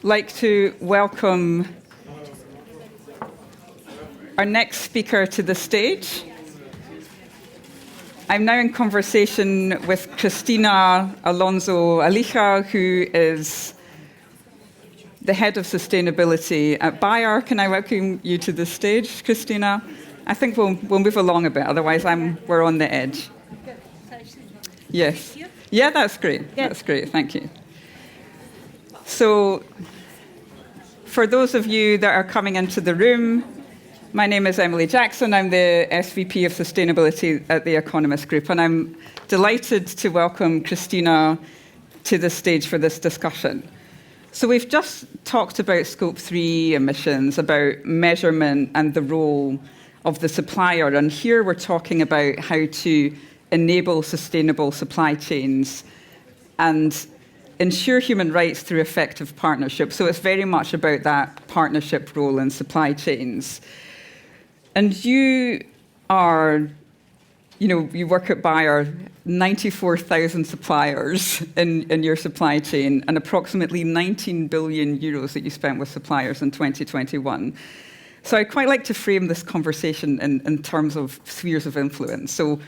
like to welcome our next speaker to the stage. I'm now in conversation with Cristina Alonso Alija, who is the head of sustainability at Bayer. Can I welcome you to the stage, Cristina? I think we'll move along a bit, otherwise we're on the edge. Yes. Yeah, that's great. That's great. Thank you. So, for those of you that are coming into the room, my name is Emily Jackson. I'm the SVP of Sustainability at The Economist Group, and I'm delighted to welcome Cristina to the stage for this discussion. So we've just talked about Scope 3 emissions, about measurement and the role of the supplier, and here we're talking about how to enable sustainable supply chains and ensure human rights through effective partnership. So it's very much about that partnership role in supply chains. And you are, you work at Bayer, 94,000 suppliers in your supply chain, and approximately 19 billion euros that you spent with suppliers in 2021. So I'd quite like to frame this conversation in terms of spheres of influence. So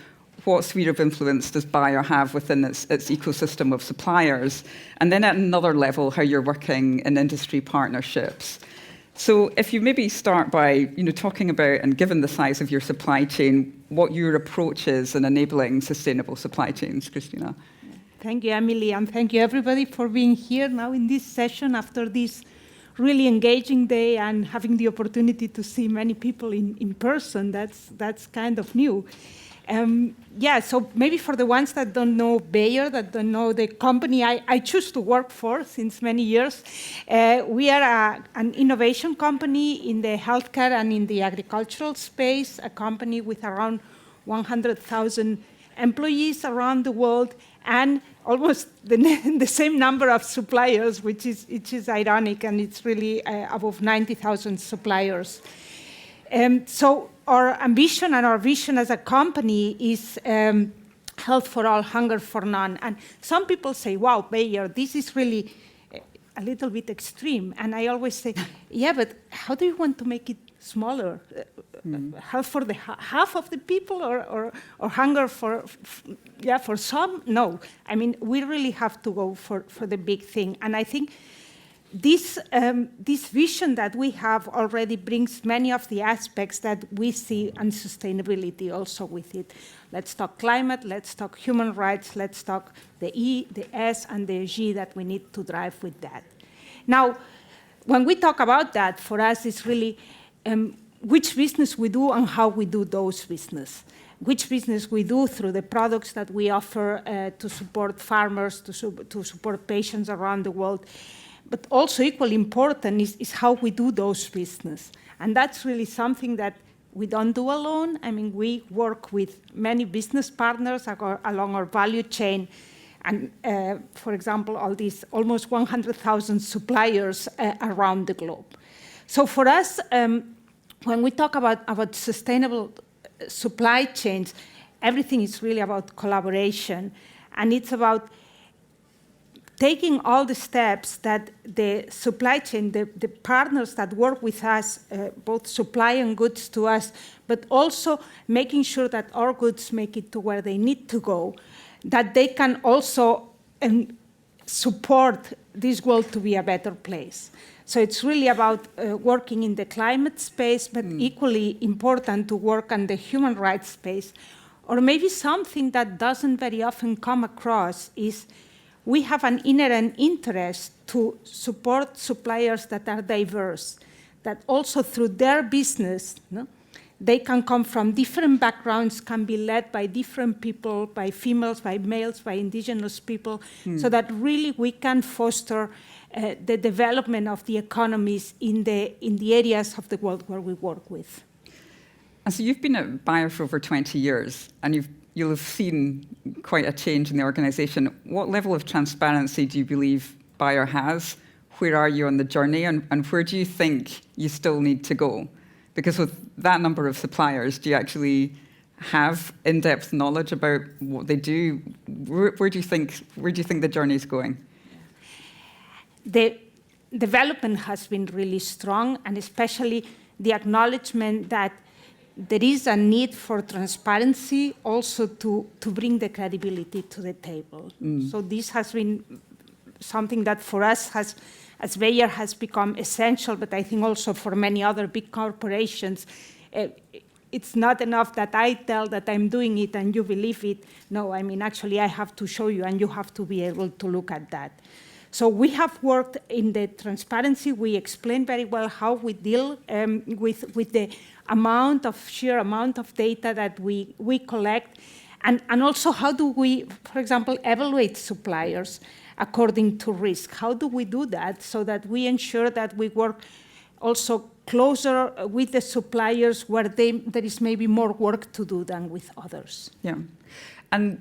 what sphere of influence does Bayer have within its ecosystem of suppliers? And then at another level, how you're working in industry partnerships. So if you maybe start by talking about, and given the size of your supply chain, what your approach is in enabling sustainable supply chains, Cristina. Thank you, Emily, and thank you everybody for being here now in this session after this really engaging day and having the opportunity to see many people in person. That's kind of new. So maybe for the ones that don't know Bayer, that don't know the company I choose to work for since many years, we are an innovation company in the healthcare and in the agricultural space, a company with around 100,000 employees around the world and almost the same number of suppliers, which is ironic, and it's really above 90,000 suppliers. So our ambition and our vision as a company is health for all, hunger for none. And some people say, wow, Bayer, this is really a little bit extreme. And I always say, yeah, but how do you want to make it smaller? Health for the half of the people or hunger for some? No. I mean, we really have to go for the big thing. And I think this vision that we have already brings many of the aspects that we see and sustainability also with it. Let's talk climate, let's talk human rights, let's talk the E, the S, and the G that we need to drive with that. Now, when we talk about that, for us, it's really which business we do and how we do those business. Which business we do through the products that we offer to support farmers, to support patients around the world. But also equally important is how we do those business. And that's really something that we don't do alone. I mean, we work with many business partners along our value chain. And for example, all these almost 100,000 suppliers around the globe. So for us, when we talk about sustainable supply chains, everything is really about collaboration. And it's about taking all the steps that the supply chain, the partners that work with us, both supplying goods to us, but also making sure that our goods make it to where they need to go, that they can also support this world to be a better place. So it's really about working in the climate space, but equally important to work on the human rights space. Or maybe something that doesn't very often come across is we have an inherent interest to support suppliers that are diverse, that also through their business, they can come from different backgrounds, can be led by different people, by females, by males, by indigenous people, so that really we can foster the development of the economies in the areas of the world where we work with. And so you've been at Bayer for over 20 years, and you'll have seen quite a change in the organization. What level of transparency do you believe Bayer has? Where are you on the journey, and where do you think you still need to go? Because with that number of suppliers, do you actually have in-depth knowledge about what they do? Where do you think the journey is going? development has been really strong, and especially the acknowledgement that there is a need for transparency also to bring the credibility to the table. So this has been something that for us as Bayer has become essential, but I think also for many other big corporations. It's not enough that I tell that I'm doing it and you believe it. No, I mean, actually I have to show you and you have to be able to look at that. So we have worked in the transparency. We explain very well how we deal with the sheer amount of data that we collect, and also how do we, for example, evaluate suppliers according to risk. How do we do that so that we ensure that we work also closer with the suppliers where there is maybe more work to do than with others. Yeah. And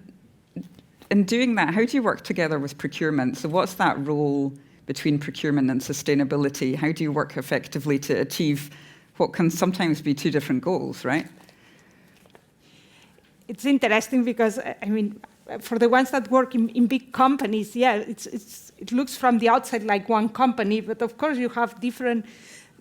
in doing that, how do you work together with procurement? So what's that role between procurement and sustainability? How do you work effectively to achieve what can sometimes be two different goals, right? It's interesting because, I mean, for the ones that work in big companies, yeah, it looks from the outside like one company, but of course you have different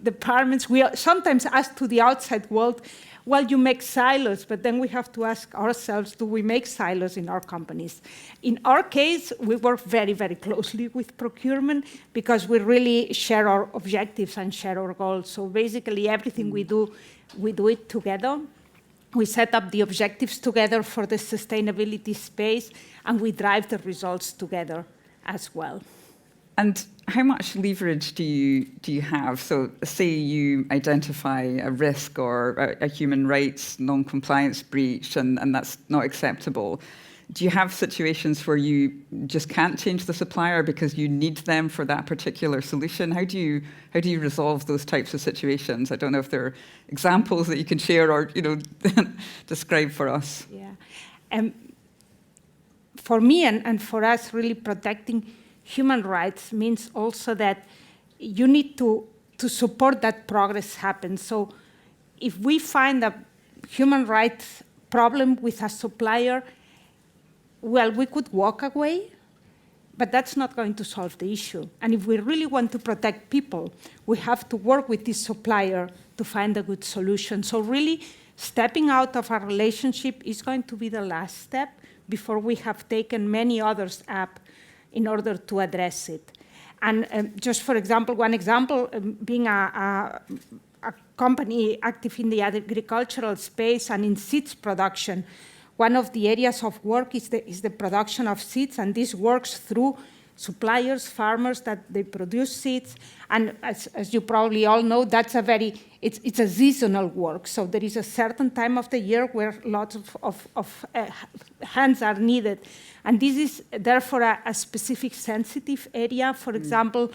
departments. We sometimes ask to the outside world, well, you make silos, but then we have to ask ourselves, do we make silos in our companies? In our case, we work very, very closely with procurement because we really share our objectives and share our goals. So basically everything we do it together. We set up the objectives together for the sustainability space, and we drive the results together as well. And how much leverage do you have? So say you identify a risk or a human rights non-compliance breach, and that's not acceptable. Do you have situations where you just can't change the supplier because you need them for that particular solution? How do you resolve those types of situations? I don't know if there are examples that you can share or describe for us. Yeah, for me and for us, really protecting human rights means also that you need to support that progress happens. So if we find a human rights problem with a supplier, well, we could walk away, but that's not going to solve the issue. And if we really want to protect people, we have to work with this supplier to find a good solution. So really, stepping out of our relationship is going to be the last step before we have taken many others up in order to address it. And just for example, one example, being a company active in the agricultural space and in seeds production, one of the areas of work is the production of seeds, and this works through suppliers, farmers that they produce seeds. And as you probably all know, that's it's a seasonal work. So there is a certain time of the year where lots of hands are needed. And this is therefore a specific sensitive area, for example,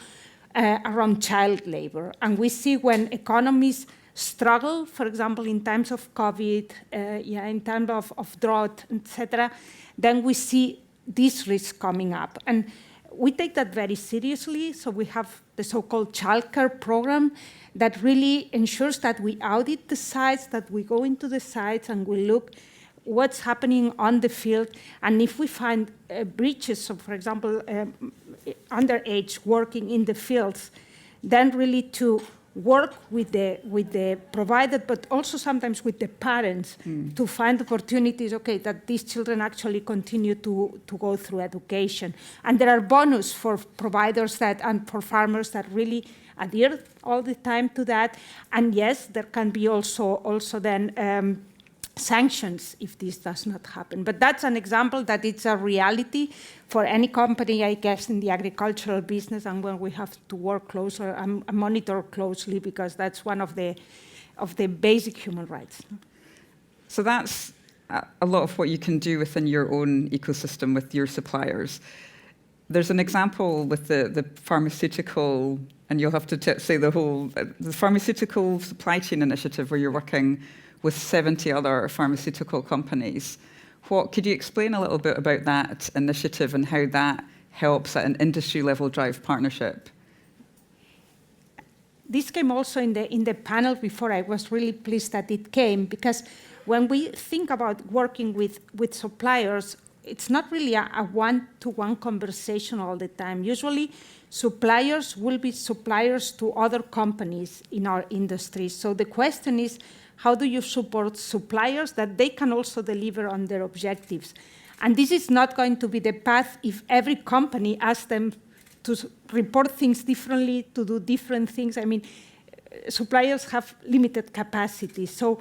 around child labor. And we see when economies struggle, for example, in times of COVID, in times of drought, etc., then we see this risk coming up. And we take that very seriously. So we have the so-called childcare program that really ensures that we audit the sites, that we go into the sites and we look what's happening on the field. And if we find breaches, so for example, underage working in the fields, then really to work with the provider, but also sometimes with the parents to find opportunities, okay, that these children actually continue to go through education. And there are bonus for providers and for farmers that really adhere all the time to that. And yes, there can be also then sanctions if this does not happen. But that's an example that it's a reality for any company, I guess, in the agricultural business, and where we have to work closer and monitor closely, because that's one of the basic human rights. So that's a lot of what you can do within your own ecosystem with your suppliers. There's an example with the pharmaceutical, and you'll have to say the pharmaceutical supply chain initiative, where you're working with 70 other pharmaceutical companies. Could you explain a little bit about that initiative and how that helps at an industry level drive partnership? This came also in the panel before. I was really pleased that it came, because when we think about working with suppliers, it's not really a one-to-one conversation all the time. Usually, suppliers will be suppliers to other companies in our industry. So the question is, how do you support suppliers that they can also deliver on their objectives? And this is not going to be the path if every company asks them to report things differently, to do different things. I mean, suppliers have limited capacity. So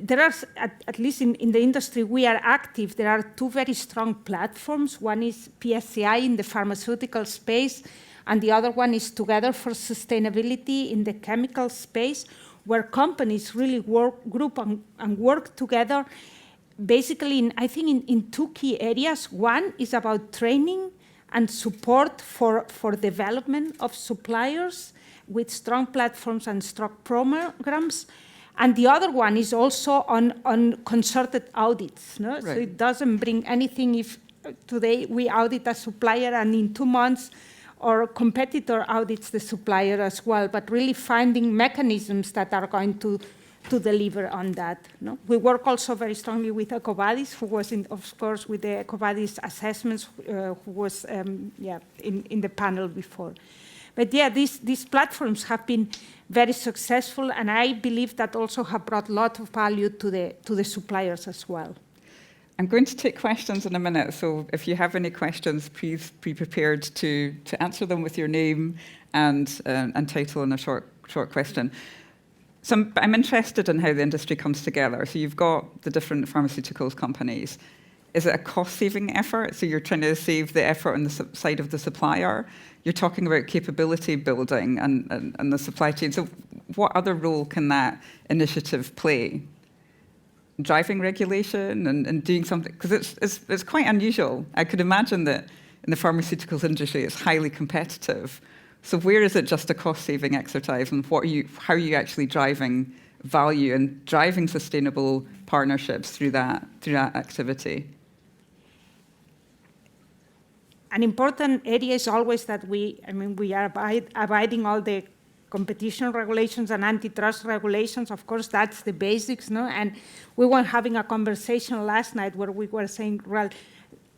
there are, at least in the industry we are active, there are two very strong platforms. One is PSCI in the pharmaceutical space, and the other one is Together for Sustainability in the chemical space, where companies really group and work together, basically, I think, in two key areas. One is about training and support for development of suppliers with strong platforms and strong programs. And the other one is also on concerted audits. No? Right. So it doesn't bring anything if today we audit a supplier and in 2 months our competitor audits the supplier as well, but really finding mechanisms that are going to deliver on that. No? We work also very strongly with EcoVadis, who was, of course, with the EcoVadis assessments, who was in the panel before. But yeah, these platforms have been very successful, and I believe that also have brought a lot of value to the suppliers as well. I'm going to take questions in a minute, so if you have any questions, please be prepared to answer them with your name and title and a short question. So I'm interested in how the industry comes together. So you've got the different pharmaceuticals companies. Is it a cost-saving effort? So you're trying to save the effort on the side of the supplier. You're talking about capability building and the supply chain. So what other role can that initiative play? Driving regulation and doing something? Because it's quite unusual. I could imagine that in the pharmaceuticals industry it's highly competitive. So where is it just a cost-saving exercise, and how are you actually driving value and driving sustainable partnerships through that activity? An important area is always that we are abiding all the competition regulations and antitrust regulations. Of course, that's the basics, no? And we were having a conversation last night where we were saying, well,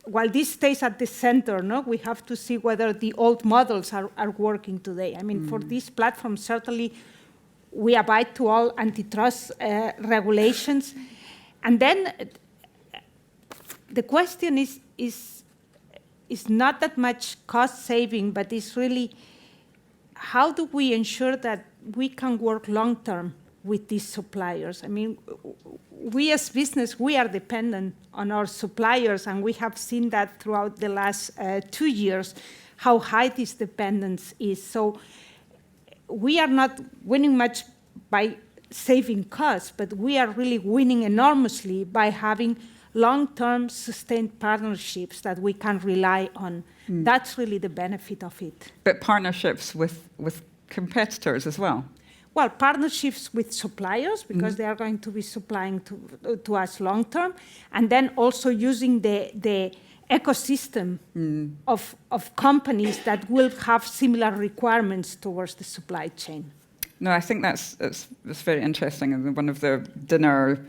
while this stays at the center, no, we have to see whether the old models are working today. I mean, for these platforms, certainly we abide to all antitrust regulations. And then the question is not that much cost saving, but it's really how do we ensure that we can work long-term with these suppliers? I mean, we as business, we are dependent on our suppliers, and we have seen that throughout the last 2 years, how high this dependence is. So we are not winning much by saving costs, but we are really winning enormously by having long-term sustained partnerships that we can rely on. That's really the benefit of it. But partnerships with competitors as well? Well, partnerships with suppliers, because they are going to be supplying to us long-term, and then also using the ecosystem of companies that will have similar requirements towards the supply chain. No, I think that's very interesting. And one of the dinner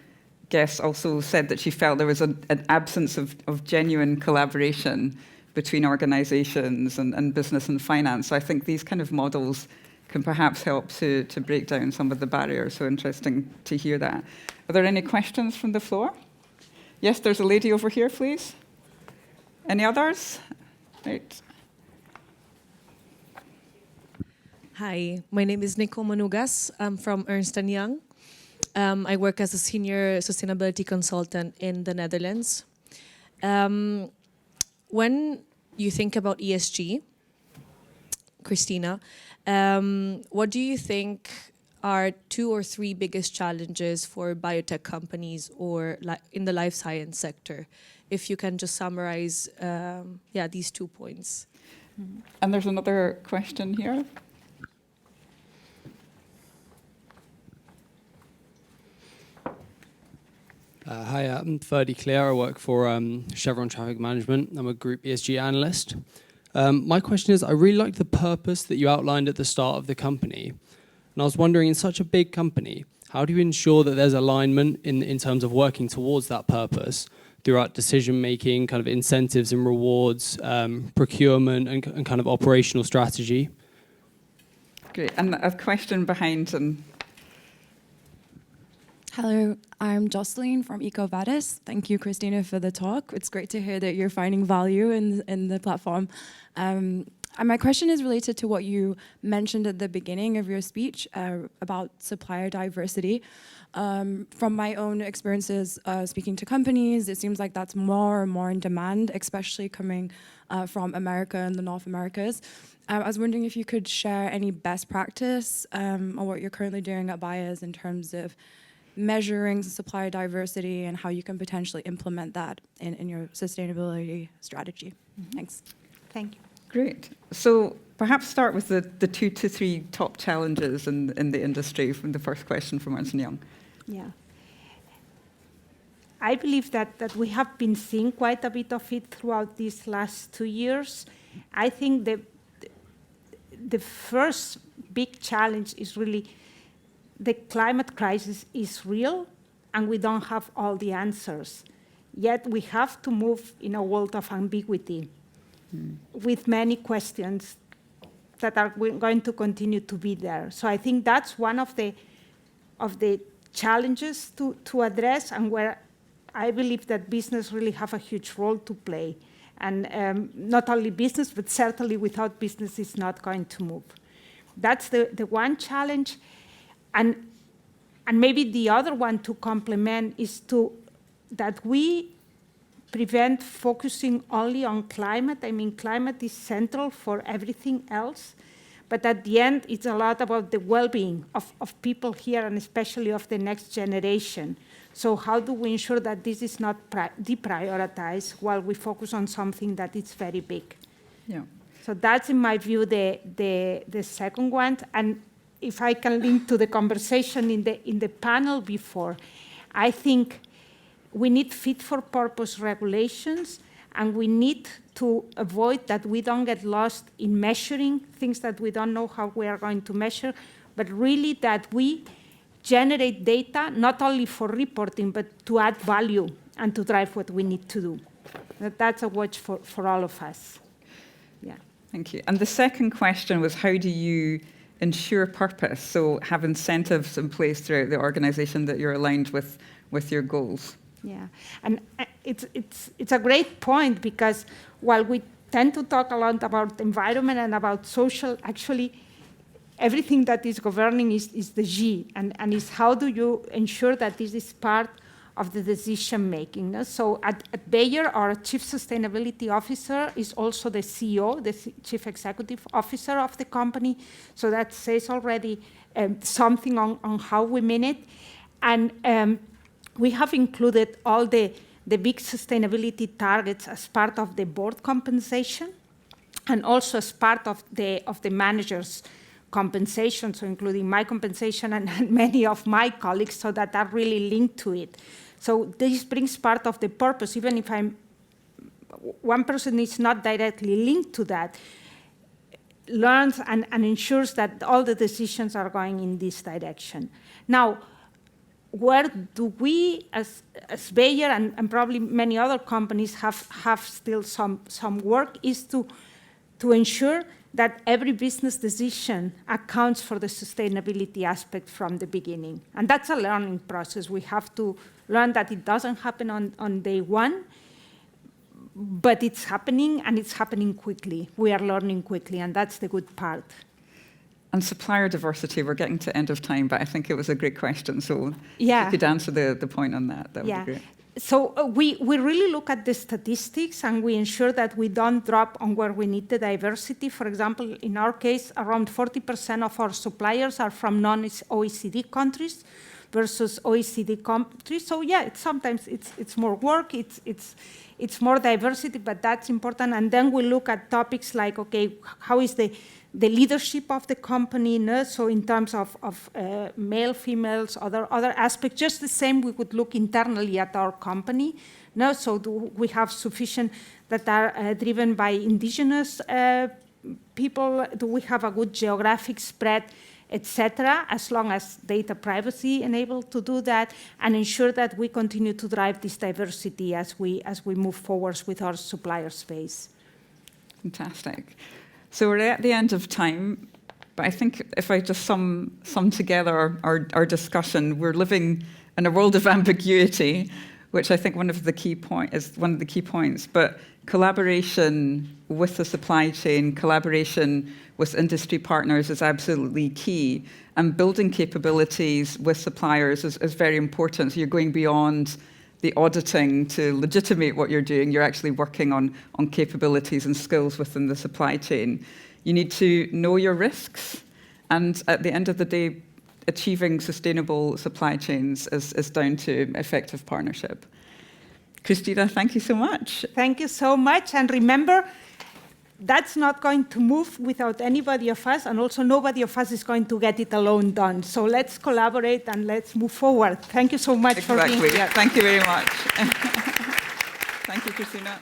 guests also said that she felt there was an absence of genuine collaboration between organizations and business and finance. So I think these kind of models can perhaps help to break down some of the barriers. So interesting to hear that. Are there any questions from the floor? Yes, there's a lady over here, please. Any others? Right. Hi, my name is Nicole Manugas. I'm from Ernst & Young. I work as a senior sustainability consultant in the Netherlands. When you think about ESG, Christina, what do you think are 2 or 3 biggest challenges for biotech companies or in the life science sector? If you can just summarize, these 2 points. And there's another question here. Hi, I'm Ferdy Clear. I work for Chevron Traffic Management. I'm a group ESG analyst. My question is, I really like the purpose that you outlined at the start of the company. And I was wondering, in such a big company, how do you ensure that there's alignment in terms of working towards that purpose throughout decision making, kind of incentives and rewards, procurement, and kind of operational strategy. Great. And a question behind and Hello, I'm Jocelyn from EcoVadis. Thank you, Christina, for the talk. It's great to hear that you're finding value in the platform. And my question is related to what you mentioned at the beginning of your speech about supplier diversity. From my own experiences speaking to companies, it seems like that's more and more in demand, especially coming from America and the North Americas. I was wondering if you could share any best practice or what you're currently doing at Bayers in terms of measuring supplier diversity and how you can potentially implement that in your sustainability strategy. Mm-hmm. Thanks. Thank you. great. So perhaps start with the 2 to 3 top challenges in the industry from the first question from Ernst & Young. Yeah. I believe that we have been seeing quite a bit of it throughout these last 2 years. I think the first big challenge is really the climate crisis is real, and we don't have all the answers. Yet we have to move in a world of ambiguity with many questions that are going to continue to be there. So I think that's one of the challenges to address, and where I believe that business really have a huge role to play. And not only business, but certainly without business, it's not going to move. That's the one challenge. And maybe the other one to complement is that we prevent focusing only on climate. I mean, climate is central for everything else. But at the end, it's a lot about the well-being of people here, and especially of the next generation. So how do we ensure that this is not deprioritized while we focus on something that is very big? Yeah. So that's, in my view, the second one. And if I can link to the conversation in the panel before, I think we need fit-for-purpose regulations, and we need to avoid that we don't get lost in measuring things that we don't know how we are going to measure, but really that we generate data not only for reporting, but to add value and to drive what we need to do. That's a watch for all of us. Yeah. Thank you. And the second question was, how do you ensure purpose? So have incentives in place throughout the organization that you're aligned with your goals. Yeah, and it's a great point, because while we tend to talk a lot about environment and about social, actually everything that is governing is the G, and is how do you ensure that this is part of the decision making. No? So at Bayer, our Chief Sustainability Officer is also the CEO, the Chief Executive Officer of the company. So that says already something on how we mean it. And we have included all the big sustainability targets as part of the board compensation, and also as part of the managers' compensation, so including my compensation and many of my colleagues, so that are really linked to it. So this brings part of the purpose, even if one person is not directly linked to that, learns and ensures that all the decisions are going in this direction. Now, where do we, as Bayer and probably many other companies, have still some work, is to ensure that every business decision accounts for the sustainability aspect from the beginning. And that's a learning process. We have to learn that it doesn't happen on day one, but it's happening, and it's happening quickly. We are learning quickly, and that's the good part. And supplier diversity, we're getting to end of time, but I think it was a great question. So yeah. if you could answer the point on that would be great. So we really look at the statistics, and we ensure that we don't drop on where we need the diversity. For example, in our case, around 40% of our suppliers are from non-OECD countries versus OECD countries. So yeah, sometimes it's more work, it's more diversity, but that's important. And then we look at topics like, okay, how is the leadership of the company, no? So in terms of male, females, other aspects, just the same we would look internally at our company. No? So do we have sufficient that are driven by indigenous people? Do we have a good geographic spread etc., as long as data privacy enabled to do that, and ensure that we continue to drive this diversity as we move forward with our supplier space. Fantastic. So we're at the end of time, but I think if I just sum together our discussion, we're living in a world of ambiguity, which I think one of the key points. But collaboration with the supply chain, collaboration with industry partners is absolutely key. And building capabilities with suppliers is very important. So you're going beyond the auditing to legitimate what you're doing. You're actually working on capabilities and skills within the supply chain. You need to know your risks. And at the end of the day, achieving sustainable supply chains is down to effective partnership. Christina, thank you so much. Thank you so much. And remember, that's not going to move without anybody of us, and also nobody of us is going to get it alone done. So let's collaborate and let's move forward. Thank you so much for being here. Thank you very much. Thank you, Christina.